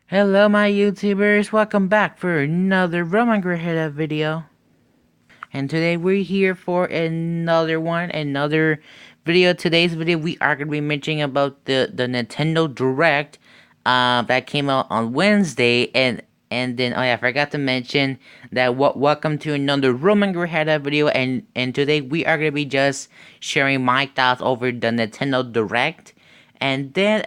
Hello my YouTubers, welcome back for another Roman Grajeda video. And today we're here for another video. Today's video we are going to be mentioning about the Nintendo Direct that came out on Wednesday. And then, oh yeah, I forgot to mention that welcome to another Roman Grajeda video. And today we are going to be just sharing my thoughts over the Nintendo Direct. And then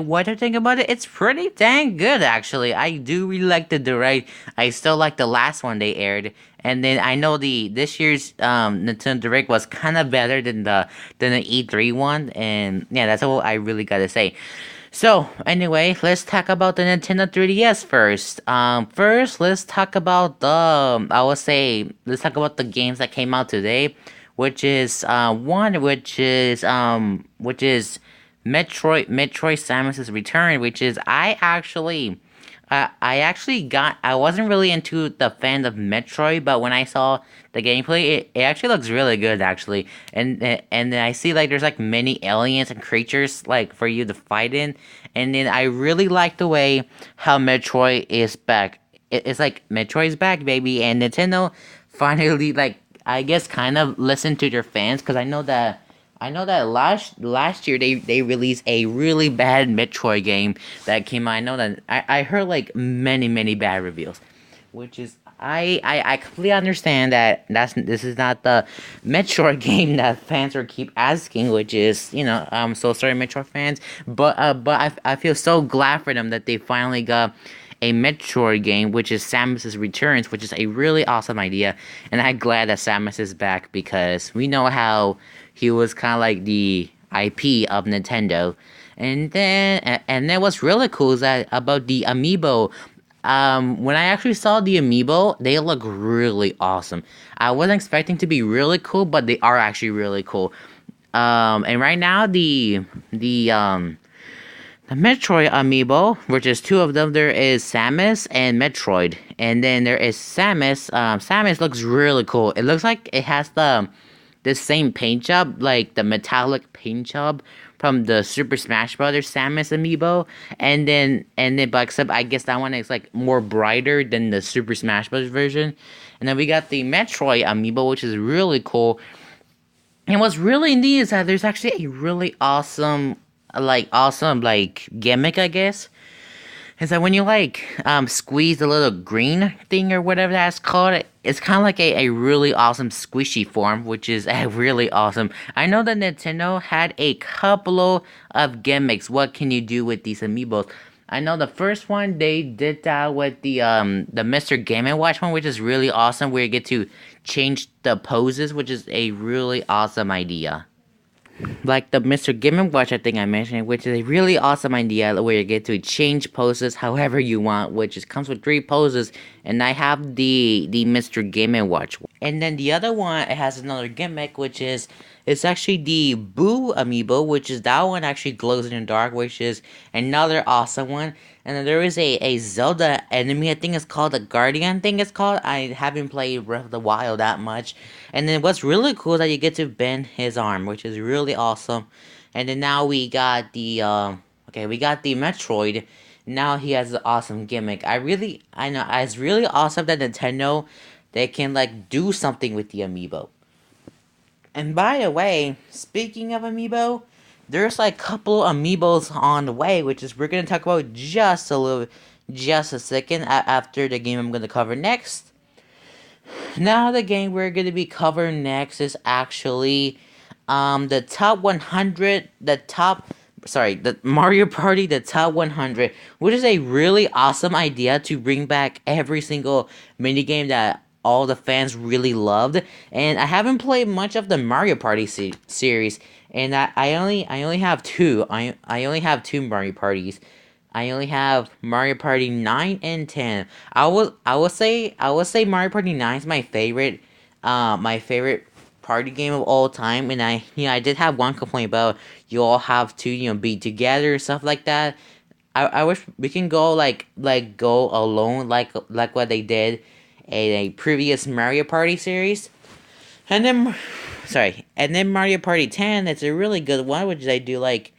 what I think about it, it's pretty dang good actually. I do really like the Direct. I still like the last one they aired. And then I know this year's Nintendo Direct was kind of better than the E3 one, and yeah, that's all I really gotta say. So anyway, let's talk about the Nintendo 3DS first. First let's talk about let's talk about the games that came out today, which is which is Metroid Samus's Return, which is I wasn't really into the fan of Metroid, but when I saw the gameplay, it actually looks really good actually. And then I see like there's like many aliens and creatures like for you to fight in, and then I really like the way how Metroid is back. It's like Metroid's back, baby, and Nintendo finally like I guess kind of listened to their fans because I know that last year they released a really bad Metroid game that came out. I know that I heard like many bad reviews, which is I completely understand that this is not the Metroid game that fans are keep asking, which is I'm so sorry Metroid fans, but I feel so glad for them that they finally got a Metroid game, which is Samus's Returns, which is a really awesome idea, and I'm glad that Samus is back because we know how he was kind of like the IP of Nintendo. And then what's really cool is that about the amiibo. When I actually saw the amiibo, they look really awesome. I wasn't expecting to be really cool, but they are actually really cool. And right now the Metroid amiibo, which is two of them, there is Samus and Metroid. And then there is Samus. Samus looks really cool. It looks like it has the same paint job, like the metallic paint job from the Super Smash Brothers Samus amiibo. But except I guess that one is like more brighter than the Super Smash Brothers version. And then we got the Metroid amiibo, which is really cool. And what's really neat is that there's actually a really awesome gimmick, I guess. Is that when you squeeze the little green thing or whatever that's called, it's kind of like a really awesome squishy form, which is really awesome. I know that Nintendo had a couple of gimmicks. What can you do with these amiibos? I know the first one they did that with the Mr. Game & Watch one, which is really awesome, where you get to change the poses, which is a really awesome idea. Like the Mr. Game & Watch I think I mentioned, which is a really awesome idea where you get to change poses however you want, which comes with 3 poses, and I have the Mr. Game & Watch. And then the other one, it has another gimmick, which is it's actually the Boo amiibo, which is that one actually glows in the dark, which is another awesome one. And then there is a Zelda enemy, I think it's called the Guardian, I think it's called. I haven't played Breath of the Wild that much. And then what's really cool is that you get to bend his arm, which is really awesome. And then now we got we got the Metroid. Now he has an awesome gimmick. I know, it's really awesome that Nintendo, they can like do something with the amiibo. And by the way, speaking of amiibo, there's like a couple amiibos on the way, which is we're gonna talk about just a second after the game I'm gonna cover next. Now the game we're gonna be covering next is actually the top 100, the Mario Party, the top 100, which is a really awesome idea to bring back every single minigame that all the fans really loved. And I haven't played much of the Mario Party series, and I only have two. I only have two Mario Parties. I only have Mario Party 9 and 10. I will say Mario Party 9 is my favorite party game of all time. And I did have one complaint about you all have to be together and stuff like that. I wish we can go go alone like what they did in a previous Mario Party series. And then Mario Party 10, it's a really good one, which I do like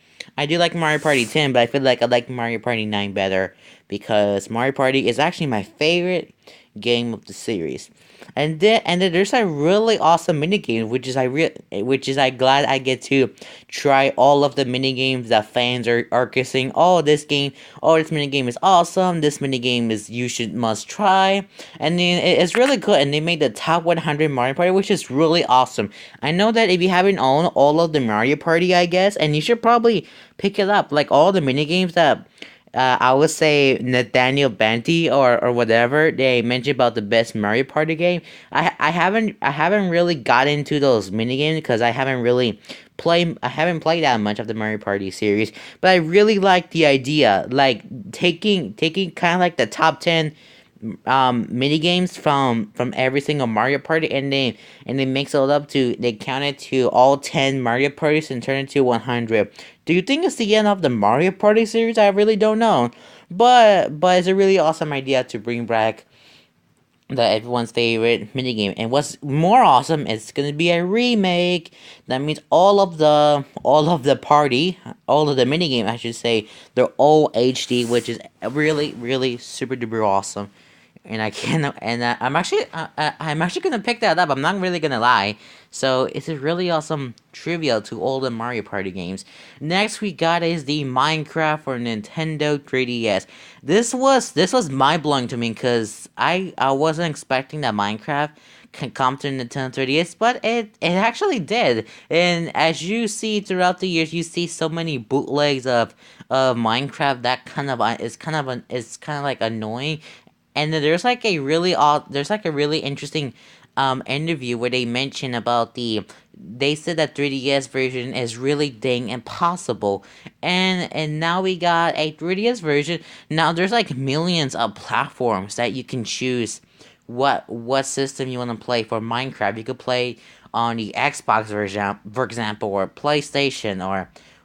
Mario Party 10, but I feel like I like Mario Party 9 better because Mario Party is actually my favorite game of the series. And then there's a really awesome mini game, which is I glad I get to try all of the mini games that fans are kissing. Oh, this mini game is awesome. This mini game is you should must try. And then it's really good. And they made the top 100 Mario Party, which is really awesome. I know that if you haven't owned all of the Mario Party, I guess, and you should probably pick it up, like all the mini games that I would say Nathaniel Banty or whatever they mentioned about the best Mario Party game. I haven't really got into those mini games because I haven't played that much of the Mario Party series. But I really like the idea, like taking kind of like the top 10 mini games from every single Mario Party, and they mix it all up to they count it to all 10 Mario Parties and turn it to 100. Do you think it's the end of the Mario Party series? I really don't know, but it's a really awesome idea to bring back the everyone's favorite minigame. And what's more awesome, it's gonna be a remake. That means all of the minigame, I should say, they're all HD, which is really, really super duper awesome. And I can and I'm actually gonna pick that up. I'm not really gonna lie. So it's a really awesome trivia to all the Mario Party games. Next we got is the Minecraft for Nintendo 3DS. This was mind blowing to me because I wasn't expecting that Minecraft can come to Nintendo 3DS, but it actually did. And as you see throughout the years, you see so many bootlegs of Minecraft that kind of is kind of like annoying. And then there's like a really interesting interview where they mention about they said that 3DS version is really dang impossible. And now we got a 3DS version. Now there's like millions of platforms that you can choose what system you want to play for Minecraft. You could play on the Xbox version, for example, or PlayStation,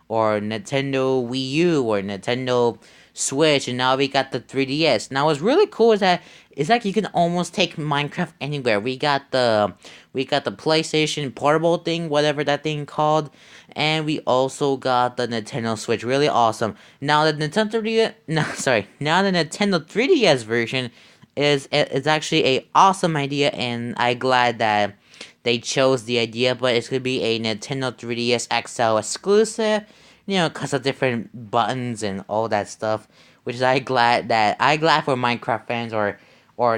or Nintendo Wii U, or Nintendo Switch, and now we got the 3DS. Now what's really cool is that it's like you can almost take Minecraft anywhere. We got the PlayStation portable thing, whatever that thing called, and we also got the Nintendo Switch. Really awesome. Now the Nintendo 3DS, no, sorry, now the Nintendo 3DS version is actually a awesome idea, and I'm glad that they chose the idea. But it's gonna be a Nintendo 3DS XL exclusive, because of different buttons and all that stuff. Which is I glad for Minecraft fans, or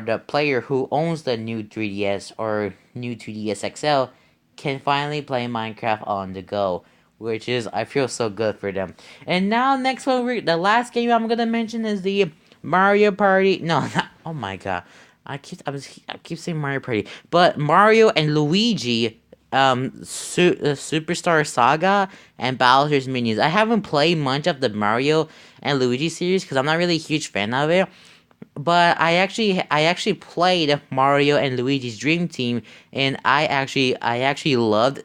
the player who owns the new 3DS or new 2DS XL can finally play Minecraft on the go. Which is I feel so good for them. And now next one, the last game I'm gonna mention is the Mario Party. No, not, oh my god. I keep saying Mario Party, but Mario and Luigi, Superstar Saga and Bowser's Minions. I haven't played much of the Mario and Luigi series because I'm not really a huge fan of it. But I actually played Mario and Luigi's Dream Team, and I actually loved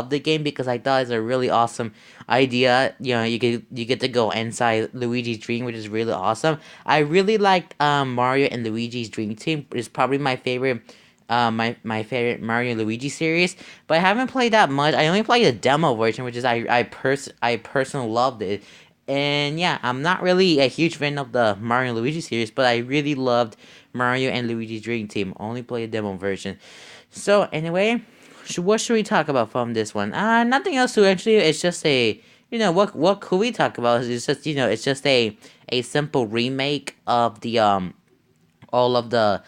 the game because I thought it's a really awesome idea. You get to go inside Luigi's Dream, which is really awesome. I really liked Mario and Luigi's Dream Team. It's probably my favorite. My favorite Mario and Luigi series, but I haven't played that much. I only played the demo version, which is I personally loved it. And yeah, I'm not really a huge fan of the Mario and Luigi series, but I really loved Mario and Luigi's Dream Team. Only played the demo version. So anyway, what should we talk about from this one? Nothing else to actually. It's just what could we talk about? It's just it's just a simple remake of the all of the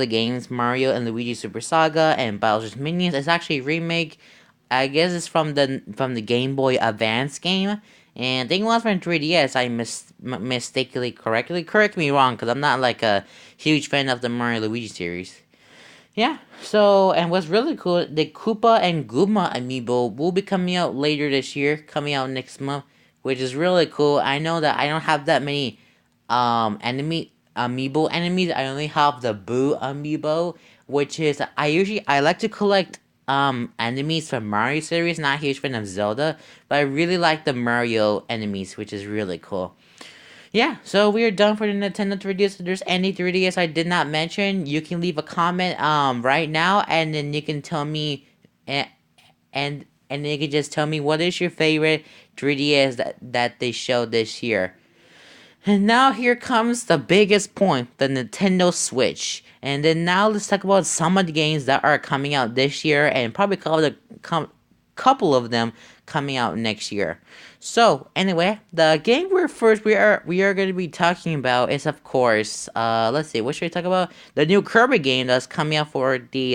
games, Mario and Luigi Super Saga and Bowser's Minions. It's actually a remake. I guess it's from the Game Boy Advance game. And I think it was from 3DS. I mistakenly correct me wrong, because I'm not like a huge fan of the Mario Luigi series. Yeah. So, and what's really cool, the Koopa and Goomba amiibo will be coming out later this year, coming out next month, which is really cool. I know that I don't have that many enemy amiibo enemies. I only have the Boo amiibo, which is I like to collect enemies from Mario series. Not a huge fan of Zelda, but I really like the Mario enemies, which is really cool. Yeah, so we are done for the Nintendo 3DS. If there's any 3DS I did not mention, you can leave a comment right now, and then you can tell me, and then you can just tell me what is your favorite 3DS that they showed this year. And now here comes the biggest point, the Nintendo Switch. And then now let's talk about some of the games that are coming out this year, and probably couple of them coming out next year. So anyway, the game we are going to be talking about is, of course, let's see, what should we talk about? The new Kirby game that's coming out for the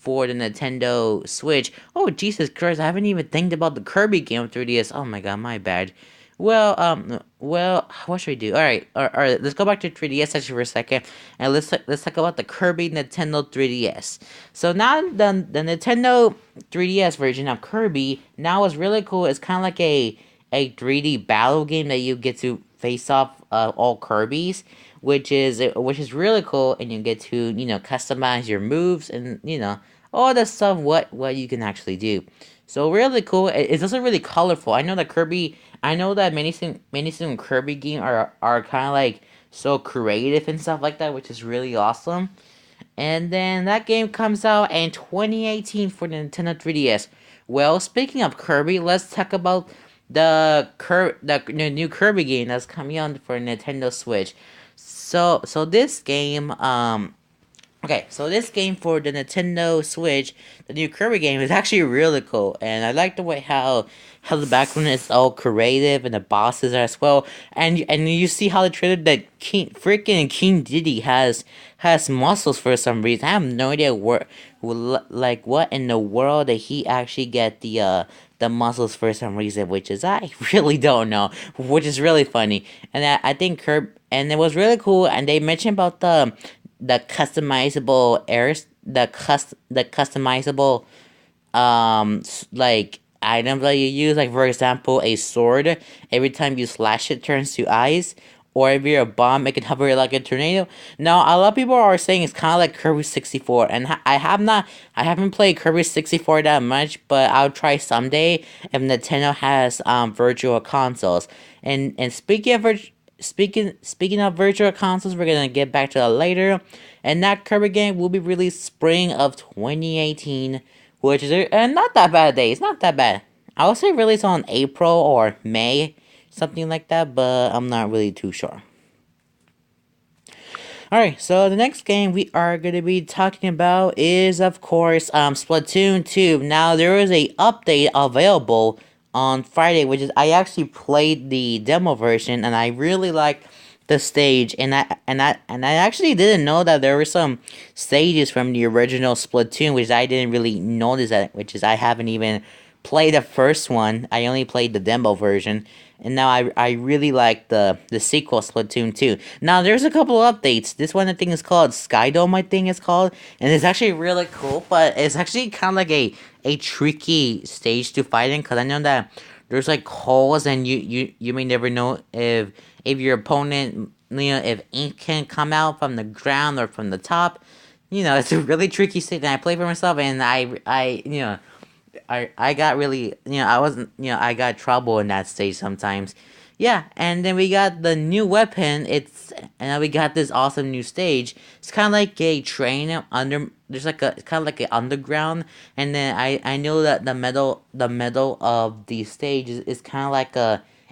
Nintendo Switch. Oh, Jesus Christ, I haven't even think about the Kirby game on 3DS. Oh my god, my bad. Well, what should we do? All right, let's go back to 3DS section for a second, and let's talk about the Kirby Nintendo 3DS. So now the Nintendo 3DS version of Kirby now is really cool. It's kind of like a 3D battle game that you get to face off all Kirby's, which is really cool, and you get to customize your moves and all the stuff what you can actually do. So really cool. It's also really colorful. I know that many Kirby games are kind of like so creative and stuff like that, which is really awesome. And then that game comes out in 2018 for the Nintendo 3DS. Well, speaking of Kirby, let's talk about the new Kirby game that's coming out for Nintendo Switch. So this game Okay, so this game for the Nintendo Switch, the new Kirby game, is actually really cool, and I like the way how the background is all creative and the bosses are as well, and you see how the trailer that King Diddy has muscles for some reason. I have no idea what in the world that he actually get the muscles for some reason, which is I really don't know, which is really funny, and I think and it was really cool, and they mentioned about the customizable airs the customizable like items that you use, like for example a sword, every time you slash it turns to ice, or if you're a bomb it can hover like a tornado. Now a lot of people are saying it's kind of like Kirby 64, and I haven't played Kirby 64 that much, but I'll try someday if Nintendo has virtual consoles. And speaking of virtual consoles, we're gonna get back to that later. And that Kirby game will be released spring of 2018, which is not that bad a day. It's not that bad. I would say release on April or May, something like that, but I'm not really too sure. Alright, so the next game we are going to be talking about is, of course, Splatoon 2. Now, there is a update available on Friday, which is I actually played the demo version, and I really liked the stage, and I actually didn't know that there were some stages from the original Splatoon, which I didn't really notice that, which is I haven't even played the first one. I only played the demo version, and now I really like the sequel Splatoon 2. Now there's a couple of updates. This one I think is called Skydome, I think it's called, and it's actually really cool, but it's actually kind of like a tricky stage to fight in, because I know that there's like holes, and you may never know if your opponent, if ink can come out from the ground or from the top. It's a really tricky stage, and I play for myself, and I got really, I wasn't, I got trouble in that stage sometimes. Yeah, and then we got the new weapon. And then we got this awesome new stage. It's kind of like a train there's like it's kind of like an underground. And then I know that the middle of the stage is kind of like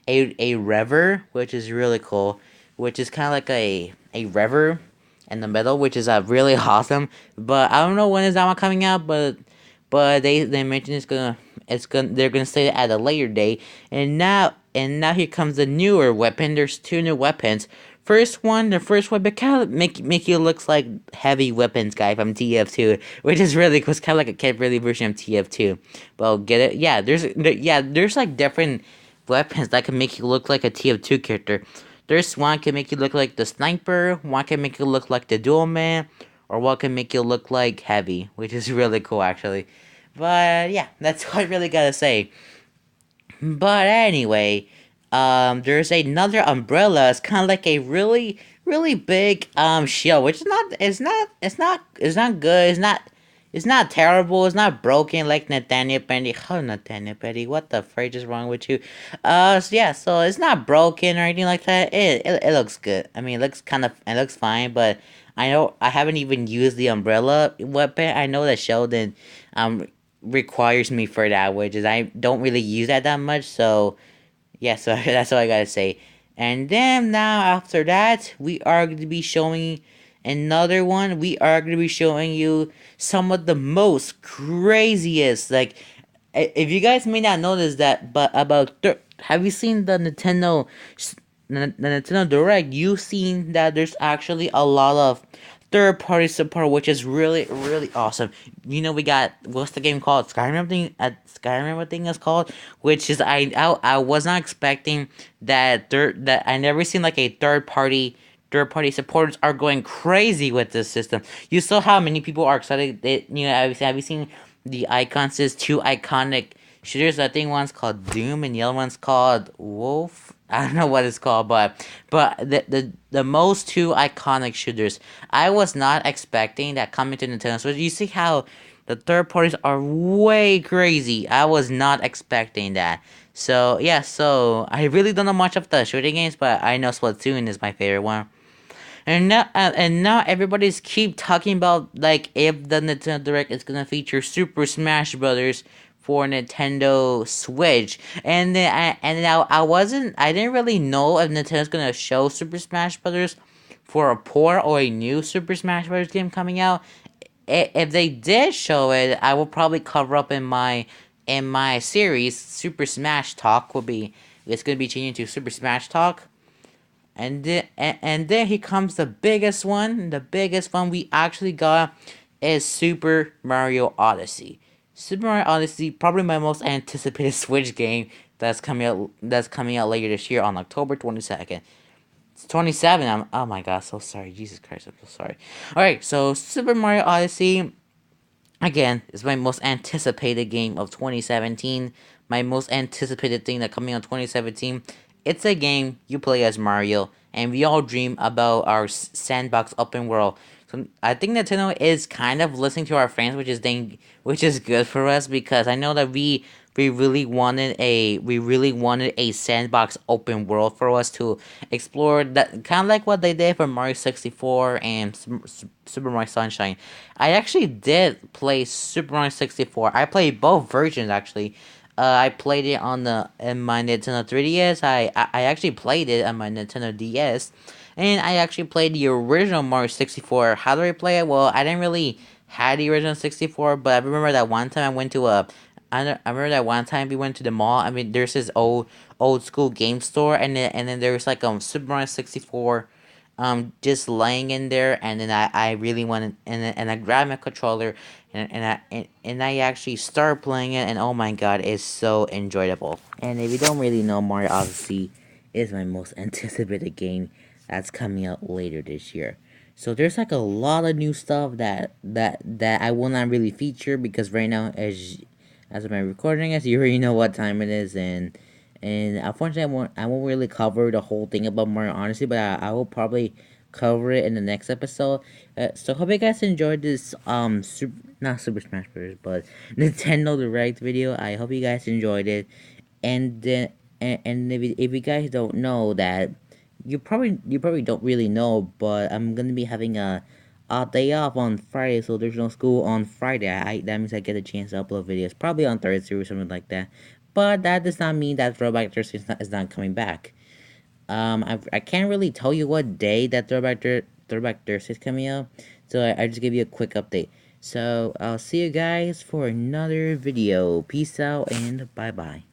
a river, which is really cool. Which is kind of like a river in the middle, which is really awesome. But I don't know when is that one coming out, but they mentioned they're gonna say it at a later date. And now here comes the newer weapon. There's two new weapons. The first weapon kind of make you look like heavy weapons guy from TF2, which is really cool. It's kind of like a kid-friendly version of TF2. Well, get it? There's like different weapons that can make you look like a TF2 character. There's one can make you look like the sniper, one can make you look like the dual man, or one can make you look like heavy, which is really cool actually. But yeah, that's what I really gotta say. But anyway, there's another umbrella. It's kind of like a really, really big shield, which is not. It's not good. It's not terrible. It's not broken like Nathaniel Petty. Oh, Nathaniel Petty, what the fridge is wrong with you? So yeah, so it's not broken or anything like that. It looks good. I mean, it looks fine, but I know I haven't even used the umbrella weapon. I know that Sheldon requires me for that, which is I don't really use that much. So yeah, so that's all I gotta say. And then now after that, we are going to be showing another one. We are going to be showing you some of the most craziest, like, if you guys may not notice that, but have you seen the Nintendo Direct? You've seen that there's actually a lot of third party support, which is really really awesome. You know, we got, what's the game called? Skyrim thing. Skyrim I think it's called, which is I was not expecting that I never seen like a third party supporters are going crazy with this system. You saw how many people are excited. Have you seen the icons? Is two iconic shooters. I think one's called Doom and the other one's called Wolf. I don't know what it's called, but the most two iconic shooters. I was not expecting that coming to Nintendo Switch. You see how the third parties are way crazy. I was not expecting that. So yeah, so I really don't know much of the shooting games, but I know Splatoon is my favorite one. And now everybody's keep talking about like if the Nintendo Direct is gonna feature Super Smash Brothers for Nintendo Switch, and then I didn't really know if Nintendo's gonna show Super Smash Brothers for a port or a new Super Smash Brothers game coming out. If they did show it, I will probably cover up in my series. Super Smash Talk will be, it's gonna be changing to Super Smash Talk. And then here comes the biggest one. The biggest one we actually got is Super Mario Odyssey. Super Mario Odyssey, probably my most anticipated Switch game that's coming out. That's coming out later this year on October 22nd. It's 27. Oh my god, so sorry. Jesus Christ, I'm so sorry. All right, so Super Mario Odyssey again is my most anticipated game of 2017. My most anticipated thing that coming out 2017. It's a game you play as Mario, and we all dream about our sandbox open world. So I think Nintendo is kind of listening to our fans, which is good for us, because I know that we really wanted a sandbox open world for us to explore, that kind of like what they did for Mario 64 and Super Mario Sunshine. I actually did play Super Mario 64. I played both versions actually. I played it on the in my Nintendo 3DS. I actually played it on my Nintendo DS, and I actually played the original Mario 64. How do I play it? Well, I didn't really had the original 64, but I remember that one time I went to a I remember that one time we went to the mall. I mean, there's this old school game store, and then there was like Super Mario 64, just laying in there, and then I really wanted, and I grabbed my controller, and I actually started playing it, and oh my god, it's so enjoyable. And if you don't really know, Mario Odyssey is my most anticipated game that's coming out later this year. So there's like a lot of new stuff that I will not really feature, because right now, as of my recording, as you already know what time it is, and unfortunately I won't really cover the whole thing about Mario Odyssey, but I will probably cover it in the next episode. So hope you guys enjoyed this not Super Smash Bros. But Nintendo Direct video. I hope you guys enjoyed it, and and if you guys don't know that, you probably don't really know, but I'm gonna be having a day off on Friday, so there's no school on Friday. That means I get a chance to upload videos, probably on Thursday or something like that. But that does not mean that Throwback Thursday is not coming back. I can't really tell you what day that Throwback Thursday is coming out, so I just give you a quick update. So I'll see you guys for another video. Peace out and bye bye.